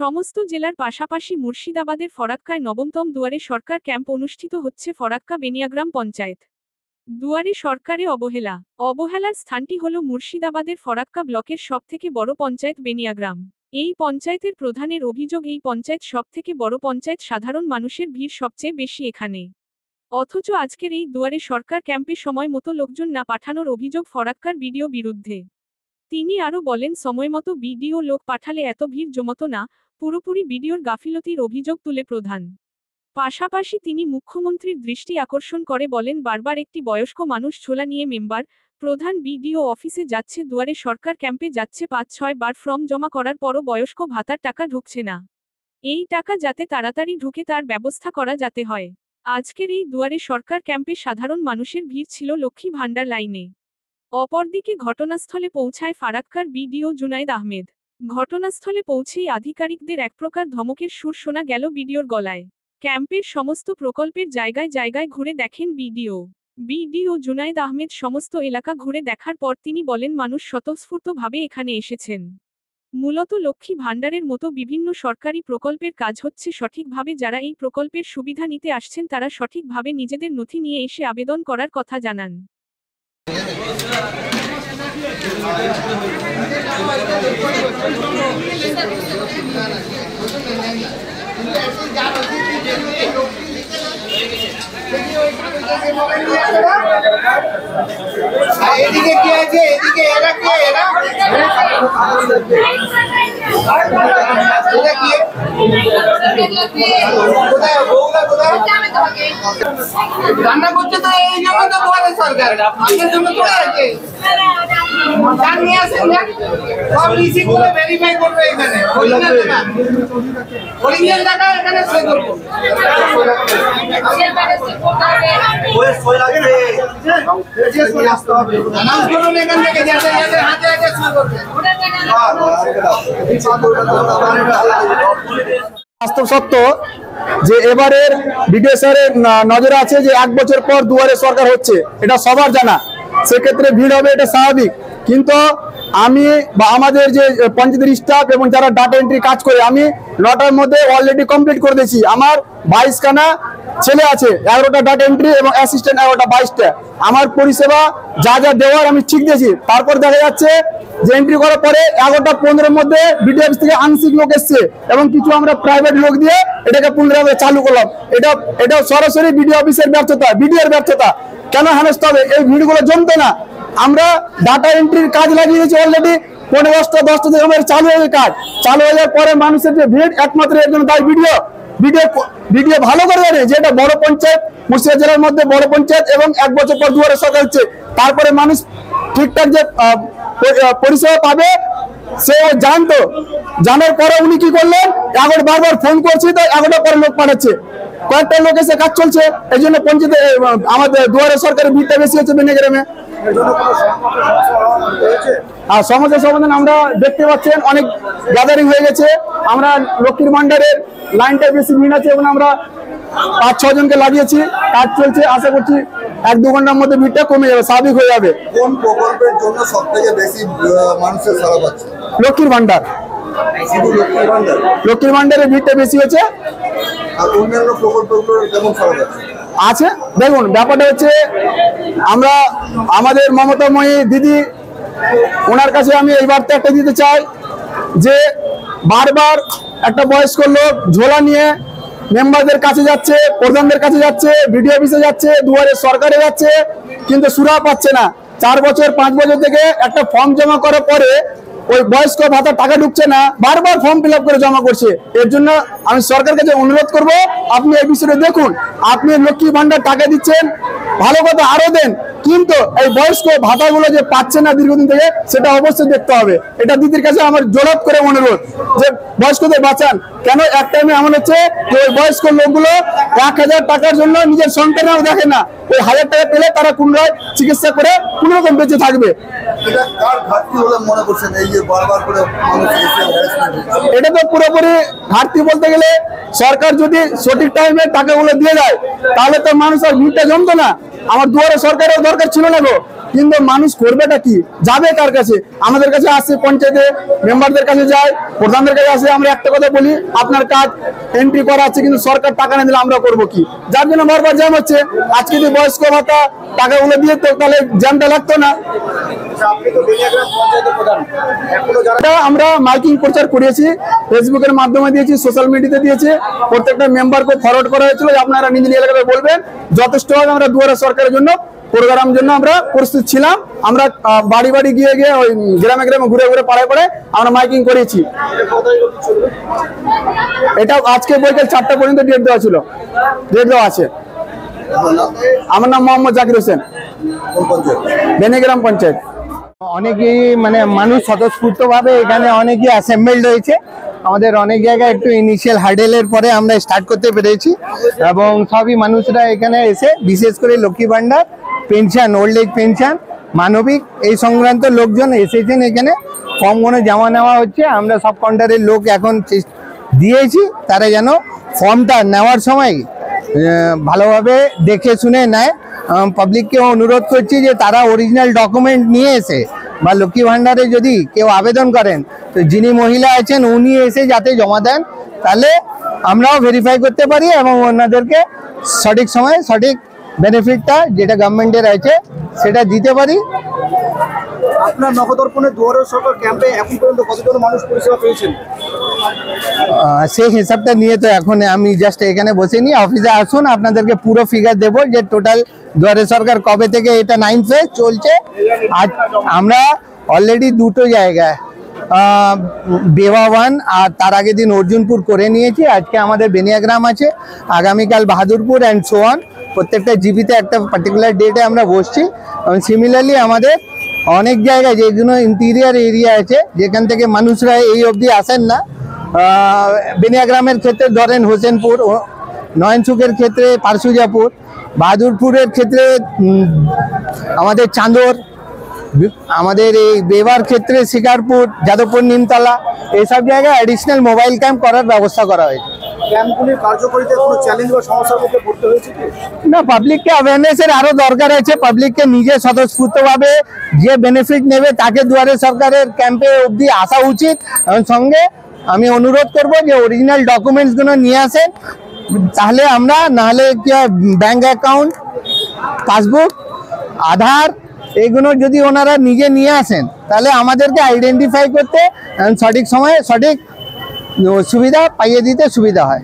সমস্ত জেলার পাশাপাশি মুর্শিদাবাদের ফরাক্কায় নবমতম দুয়ারে সরকার ক্যাম্প অনুষ্ঠিত হচ্ছে ফরাক্কা বেনিয়াগ্রাম পঞ্চায়েত। দুয়ারে সরকারে অবহেলার স্থানটি হল মুর্শিদাবাদের ফরাক্কা ব্লকের সবথেকে বড় পঞ্চায়েত বেনিয়াগ্রাম। এই পঞ্চায়েতের প্রধানের অভিযোগ, এই পঞ্চায়েত সবথেকে বড় পঞ্চায়েত, সাধারণ মানুষের ভিড় সবচেয়ে বেশি এখানে। অথচ আজকের এই দুয়ারে সরকার ক্যাম্পে সময় মতো লোকজন না পাঠানোর অভিযোগ ফরাক্কার বিডিও বিরুদ্ধে। তিনি আরও বলেন, সময়মতো বিডিও লোক পাঠালে এত ভিড় জমতো না, পুরোপুরি বিডিওর গাফিলতির অভিযোগ তুলে প্রধান। পাশাপাশি তিনি মুখ্যমন্ত্রীর দৃষ্টি আকর্ষণ করে বলেন, বারবার একটি বয়স্ক মানুষ ঝোলা নিয়ে মেম্বার প্রধান বিডিও অফিসে যাচ্ছে, দুয়ারে সরকার ক্যাম্পে যাচ্ছে, ৫-৬ বার ফর্ম জমা করার পরও বয়স্ক ভাতার টাকা ঢুকছে না। এই টাকা যাতে তাড়াতাড়ি ঢুকে তার ব্যবস্থা করা যাতে হয়। আজকের এই দুয়ারে সরকার ক্যাম্পে সাধারণ মানুষের ভিড় ছিল লক্ষ্মী ভাণ্ডার লাইনে। অপরদিকে ঘটনাস্থলে পৌঁছায় ফারাক্কার বিডিও জুনায়েদ আহমেদ। ঘটনাস্থলে পৌঁছেই আধিকারিকদের এক প্রকার ধমকের সুর শোনা গেল বিডিওর গলায়। ক্যাম্পের সমস্ত প্রকল্পের জায়গায় জায়গায় ঘুরে দেখেন বিডিও জুনায়েদ আহমেদ। সমস্ত এলাকা ঘুরে দেখার পর তিনি বলেন, মানুষ স্বতঃস্ফূর্তভাবে এখানে এসেছেন। মূলত লক্ষ্মী ভাণ্ডারের মতো বিভিন্ন সরকারি প্রকল্পের কাজ হচ্ছে সঠিকভাবে। যারা এই প্রকল্পের সুবিধা নিতে আসছেন তারা সঠিকভাবে নিজেদের নথি নিয়ে এসে আবেদন করার কথা জানান। এদিকে কি আছে, এদিকে এরা কি, এরা রান্না করছে তো এই জন্য তো দুয়ারে সরকার, আপনাদের জন্য তো আছে। সব রিসিভ করে ভেরিফাই করবে এখানে, অরিজিনাল টাকা এখানে সই করবো। অ্যানাউন্স করুন এখান থেকে, যাদের যাদের হাতে হাতে সই করবে। বাস্তব সত্য যে এবারের বিডিও স্যারের নজরে আছে যে 1 বছর পর দুয়ারে সরকার হচ্ছে, এটা সবার জানা। সেক্ষেত্রে ভিড় হবে, এটা স্বাভাবিক। কিন্তু আমি বা আমাদের যে পঞ্চায়েতের স্টাফ এবং যারা ডাটা এন্ট্রি কাজ করে, আমি 9টার মধ্যে অলরেডি কমপ্লিট করে দিয়েছি। আমার 22খানা ছেলে আছে, 11টা ডাটা এন্ট্রি এবং অ্যাসিস্ট্যান্ট 11টা 22টা। আমার পরিষেবা যা যা দেওয়ার আমি ঠিক দিয়েছি। তারপর দেখা যাচ্ছে যে এন্ট্রি করার পরে 11টা 15-এর মধ্যে বিডিও অফিস থেকে আংশিক লোক এসছে এবং কিছু আমরা প্রাইভেট লোক দিয়ে এটাকে পুনরায় চালু করলাম। এটা সরাসরি বিডিও অফিসের ব্যর্থতা, বিডিওর ব্যর্থতা। কেন হেনস্থা হবে? এই ভিড়গুলো জমতো না। আমরা ডাটা এন্ট্রির কাজ লাগিয়েছি অলরেডি 10টা থেকে আমাদের চালু হয়ে কাজ। চালু হয়ে যাওয়ার পরে মানুষের যে ভিড়, একমাত্র একজন দায়ী ভিডিও ভালো করে জানে যে এটা বড় পঞ্চায়েত, মুর্শিদাবাদ জেলার মধ্যে বড় পঞ্চায়েত এবং 1 বছর পর দুয়ারে সরকার হচ্ছে। তারপরে মানুষ ঠিকঠাক যে পরিষেবা পাবে সে জানতো। জানার পরে উনি কি করলেন, বারবার ফোন করছি তো 11টা পরে লোক পাঠাচ্ছে, কয়েকটা লোক এসে কাজ চলছে। এই জন্য পঞ্চায়েতে আমাদের দুয়ারে সরকারের ভিড়টা বেশি হচ্ছে বেনিয়াগ্রামে। আর সমস্যার সমাধান আমরা দেখতে পাচ্ছেন, অনেক গ্যাদারিং হয়ে গেছে। আমরা লক্ষ্মীর ভান্ডারের লাইনটা বেশি ভিড় আছে এবং আমরা 5-6 জনকে লাগিয়েছি, কাজ চলছে। আশা করছি 1-2 ঘন্টার মধ্যে ভিড়টা কমে যাবে, স্বাভাবিক হয়ে যাবে। কোন প্রকল্পের জন্য সবথেকে বেশি মানুষের সাড়া পাচ্ছে? লক্ষ্মীর ভান্ডার। লক্ষ্মীর ভান্ডারের ভিড়টা বেশি হচ্ছে। আর অন্যান্য প্রকল্পগুলোর কেমন সাড়া পাচ্ছে? আছে। দেখুন, ব্যাপারটা হচ্ছে আমরা আমাদের মমতাময়ী দিদি, ওনার কাছে আমি এই বার্তা একটা দিতে চাই যে বারবার একটা বয়স্ক লোক ঝোলা নিয়ে মেম্বারদের কাছে যাচ্ছে, প্রধানদের কাছে যাচ্ছে, বিডিও অফিসে যাচ্ছে, দুয়ারে সরকারে যাচ্ছে, কিন্তু সুরা পাচ্ছে না। 4 বছর 5 বছর থেকে একটা ফর্ম জমা করার পরে ওই বয়স্ক ভাতার টাকা ঢুকছে না, বারবার ফর্ম ফিল আপ করে জমা করছে। এর জন্য আমি সরকার কাছে অনুরোধ করব, আপনি এই বিষয়টা দেখুন। আপনি লক্ষ্মী ভান্ডার টাকা দিচ্ছেন, ভালো কথা, আরো দেন। কিন্তু এই বয়স্ক ভাতাগুলো যে পাচ্ছে না দীর্ঘদিন থেকে, সেটা অবশ্যই দেখতে হবে। এটা দিদির কাছে আমার জোরাত করে অনুরোধ যে বয়স্কদের বাঁচান। কেন এক টাইমে এমন হচ্ছে যে ওই বয়স্ক লোকগুলো 1000 টাকার জন্য নিজের সন্তানরাও দেখে না, ওই 1000 টাকা পেলে তারা পুনরায় চিকিৎসা করে কোনো রকম বেঁচে থাকবে। এটা কার ঘাটতি বলে মনে করছেন, এই যে বারবার করে মানুষ এসে harassment হচ্ছে? এটা তো পুরোপুরি ঘাটতি বলতে গেলে, সরকার যদি সঠিক টাইমে টাকাগুলো দিয়ে দেয় তাহলে তো মানুষ আর ভিড়টা জমতো না। আমার দুয়ারে সরকারের দরকার ছিল না গো, কিন্তু মানুষ করবেটা কি, যাবে কার কাছে? আমাদের কাছে আসে, পঞ্চায়েতে মেম্বারদের কাছে যায়, প্রধানদের কাছে আসে। আমরা একটা কথা বলি, আপনার কাজ এন্ট্রি করা আছে, কিন্তু সরকার টাকা না দিলে আমরা করবো কি? যার জন্য বারবার জ্যাম হচ্ছে। আজকে যদি বয়স্ক ভাতা টাকাগুলো দিয়ে তো তাহলে জ্যামটা লাগতো না। এটা আমরা মাইকিং প্রচার করিয়েছি, ফেসবুকের মাধ্যমে দিয়েছি, সোশ্যাল মিডিয়াতে দিয়েছি, প্রত্যেকটা মেম্বারকে ফরওয়ার্ড করা হয়েছিল যে আপনারা নিজ নিজ এলাকায় বলবেন। যথেষ্ট আমরা দুয়ারে সরকারের জন্য প্রোগ্রাম জন্য আমরা প্রস্তুত ছিলাম। আমরা বাড়ি বাড়ি গিয়ে গিয়ে ওই গ্রামে গ্রামে ঘুরে ঘুরে পাড়ায় পাড়ায় আমরা মাইকিং করেছি। এটা আজকে বিকেল 4টা পর্যন্ত ডেট দেওয়া ছিল, ডেট দেওয়া আছে। আমার নাম মোহাম্মদ জাকির হোসেন, কোন পঞ্চায়েত? বেনিগ্রাম পঞ্চায়েত। অনেকেই মানে মানুষ স্বতঃস্ফূর্তভাবে এখানে অনেকেই অ্যাসেম্বলড হয়েছে। আমাদের অনেক জায়গায় একটু ইনিশিয়াল হার্ডেলের পরে আমরা স্টার্ট করতে পেরেছি, এবং সবই মানুষরা এখানে এসে, বিশেষ করে Lakshmi Bhandar, pension, old age pension, মানবিক এই সংক্রান্ত লোকজন এসেছেন। এখানে ফর্মগুলো জমা নেওয়া হচ্ছে। আমরা সব কাউন্টারের লোক এখন দিয়েছি, তারা যেন ফর্মটা নেওয়ার সময় ভালোভাবে দেখে শুনে নেয়। পাবলিককে অনুরোধ করছি যে তারা অরিজিনাল ডকুমেন্ট নিয়ে এসে, বা লক্ষ্মী ভান্ডারে যদি কেউ আবেদন করেন তো যিনি মহিলা আছেন উনি এসে যাতে জমা দেন, তাহলে আমরাও ভেরিফাই করতে পারি এবং ওনাদেরকে সঠিক সময়ে সঠিক বেনিফিটটা যেটা গভর্নমেন্টের আছে সেটা দিতে পারি। আপনার নগদর্পণে দুয়ারে সরকার ক্যাম্পে এখন পর্যন্ত কতজন মানুষ পরিষেবা পেয়েছেন? সেই হিসাবটা নিয়ে তো এখন আমি জাস্ট এখানে বসিনি, অফিসে আসুন আপনাদেরকে পুরো ফিগার দেবো যে টোটাল দুয়ারে সরকার কবে থেকে এটা 9 ফেজ চলছে। আজ আমরা অলরেডি দুটো জায়গায় বেওয়া 1 আর তার আগের দিন অর্জুনপুর করে নিয়েছি। আজকে আমাদের বেনিয়াগ্রাম আছে, আগামীকাল বাহাদুরপুর অ্যান্ড সোয়ান। প্রত্যেকটা জিপিতে একটা পার্টিকুলার ডেটে আমরা বসছি। এবং সিমিলারলি আমাদের অনেক জায়গায় যেগুলো ইন্টিরিয়ার এরিয়া আছে, যেখান থেকে মানুষরা এই অবধি আসেন না, বেনিয়াগ্রামের ক্ষেত্রে ধরেন হোসেনপুর, নয়নসুখের ক্ষেত্রে পারসুজাপুর, বাহাদুরপুরের ক্ষেত্রে আমাদের চাঁদর, আমাদের এই বেবার ক্ষেত্রে শিকারপুর, যাদবপুর, নিমতলা, এইসব জায়গায় অ্যাডিশনাল মোবাইল ক্যাম্প করার ব্যবস্থা করা হয়েছে। ক্যাম্পগুলির কার্যকারিতা কোনো চ্যালেঞ্জ বা সমস্যার মধ্যে পড়তে হয়েছে কি? না, পাবলিককে অ্যাওয়ারনেসের আরো দরকার আছে। পাবলিককে নিজে স্বতঃস্ফূর্তভাবে যে বেনিফিট নেবে তাকে দুয়ারে সরকারের ক্যাম্পে অবধি আসা উচিত। এবং সঙ্গে আমি অনুরোধ করব যে অরিজিনাল ডকুমেন্টসগুলো নিয়ে আসেন, তাহলে আমরা, নাহলে কি ব্যাংক অ্যাকাউন্ট, পাসবুক, আধার, এইগুলো যদি ওনারা নিজে নিয়ে আসেন তাহলে আমাদেরকে আইডেন্টিফাই করতে সঠিক সময়ে সঠিক সুবিধা পাইয়ে দিতে সুবিধা হয়।